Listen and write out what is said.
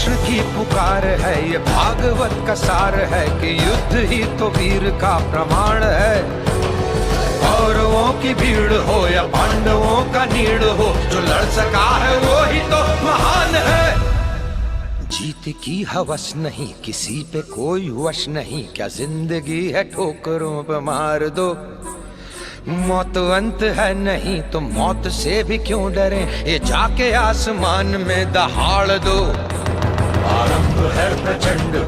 कृष्ण की पुकार है, ये भागवत का सार है कि युद्ध ही तो वीर का प्रमाण है। कौरवों की भीड़ हो या पांडवों का नीड़ हो, जो लड़ सका है वो ही तो महान है। जीत की हवस नहीं, किसी पे कोई वश नहीं, क्या जिंदगी है ठोकरों पे मार दो। मौत अंत है नहीं तो मौत से भी क्यों डरे, ये जाके आसमान में दहाड़ दो। आरंभ है प्रचंड